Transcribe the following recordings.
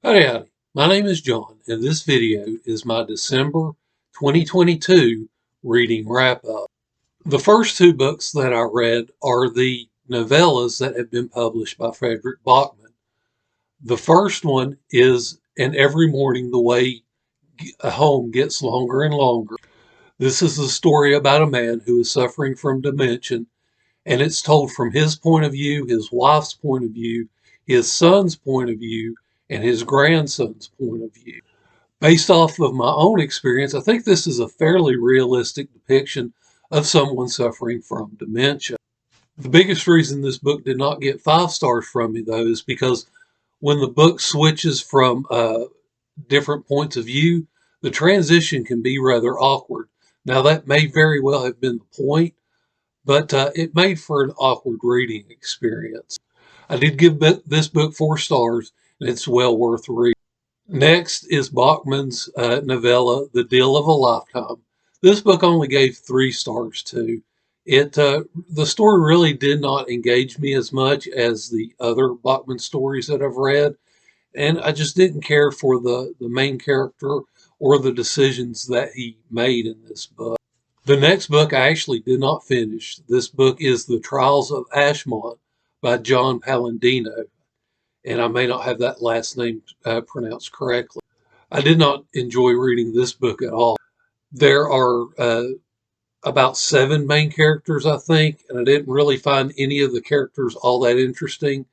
Howdy, howdy. My name is John, and this video is my December 2022 reading wrap-up. The first two books that I read are the novellas that have been published by Fredrik Backman. The first one is And Every Morning the Way Home Gets Longer and Longer. This is the story about a man who is suffering from dementia, and it's told from his point of view, his wife's point of view, his son's point of view, and his grandson's point of view. Based off of my own experience, I think this is a fairly realistic depiction of someone suffering from dementia. The biggest reason this book did not get 5 stars from me, though, is because when the book switches from different points of view, the transition can be rather awkward. Now, that may very well have been the point, but it made for an awkward reading experience. I did give this book 4 stars, and it's well worth reading. Next is Bachman's novella, The Deal of a Lifetime. This book only gave 3 stars to. The story really did not engage me as much as the other Bachman stories that I've read, and I just didn't care for the main character or the decisions that he made in this book. The next book I actually did not finish. This book is The Trials of Ashmont by John Palladino, and I may not have that last name pronounced correctly. I did not enjoy reading this book at all. There are about 7 main characters, I think, and I didn't really find any of the characters all that interesting,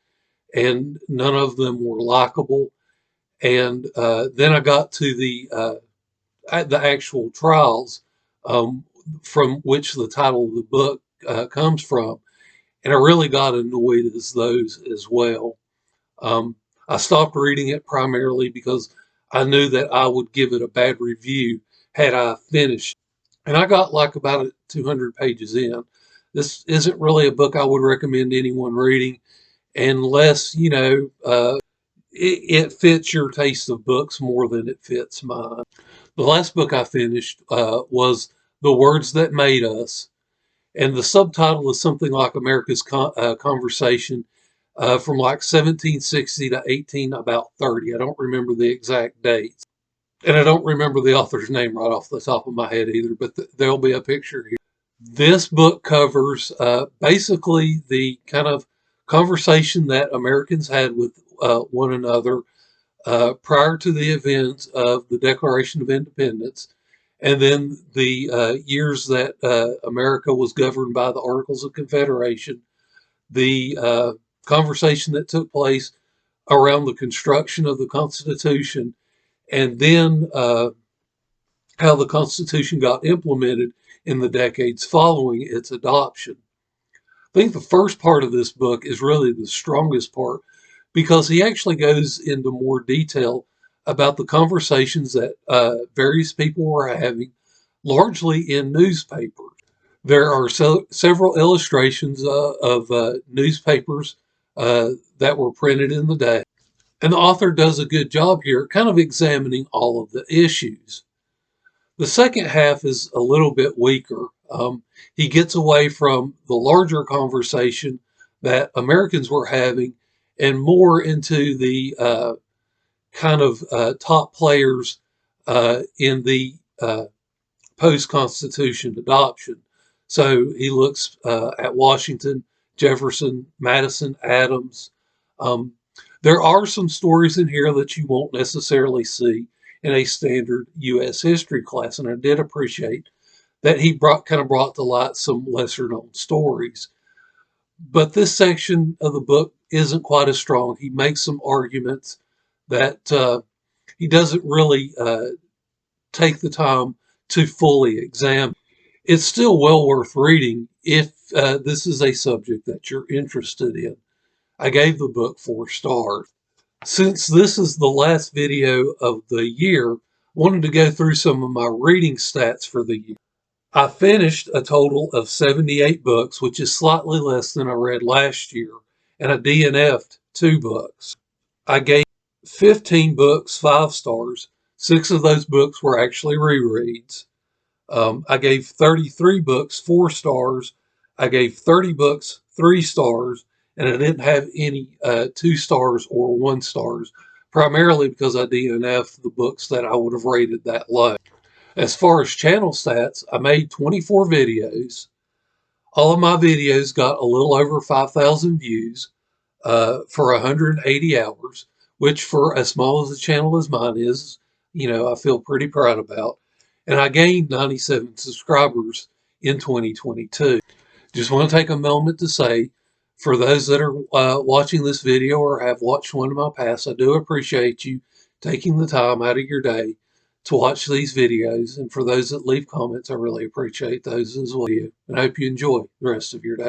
and none of them were likable. And then I got to the actual trials, from which the title of the book comes from, and I really got annoyed as those as well. I stopped reading it primarily because I knew that I would give it a bad review had I finished. And I got like about 200 pages in. This isn't really a book I would recommend anyone reading unless, it fits your taste of books more than it fits mine. The last book I finished was The Words That Made Us. And the subtitle is something like America's Conversation from like 1760 to 1830. I don't remember the exact dates. And I don't remember the author's name right off the top of my head either, but there'll be a picture here. This book covers basically the kind of conversation that Americans had with one another prior to the events of the Declaration of Independence, and then the years that America was governed by the Articles of Confederation, the conversation that took place around the construction of the Constitution, and then how the Constitution got implemented in the decades following its adoption. I think the first part of this book is really the strongest part because he actually goes into more detail about the conversations that various people were having, largely in newspapers. There are several illustrations of newspapers that were printed in the day. And the author does a good job here kind of examining all of the issues. The second half is a little bit weaker. He gets away from the larger conversation that Americans were having and more into the kind of top players in the post-Constitution adoption. So he looks at Washington, Jefferson, Madison, Adams. There are some stories in here that you won't necessarily see in a standard U.S. history class, and I did appreciate that he kind of brought to light some lesser-known stories. But this section of the book isn't quite as strong. He makes some arguments that he doesn't really take the time to fully examine. It's still well worth reading if this is a subject that you're interested in. I gave the book 4 stars. Since this is the last video of the year, I wanted to go through some of my reading stats for the year. I finished a total of 78 books, which is slightly less than I read last year, and I DNF'd 2 books. I gave 15 books 5 stars. 6 of those books were actually rereads. I gave 33 books 4 stars. I gave 30 books 3 stars, and I didn't have any 2 stars or 1 stars primarily because I DNF'd the books that I would have rated that low. As far as channel stats, I made 24 videos. All of my videos got a little over 5,000 views for 180 hours, which for as small as a channel as mine is, I feel pretty proud about. And I gained 97 subscribers in 2022. Just want to take a moment to say, for those that are watching this video or have watched one of my past, I do appreciate you taking the time out of your day to watch these videos. And for those that leave comments, I really appreciate those as well. And I hope you enjoy the rest of your day.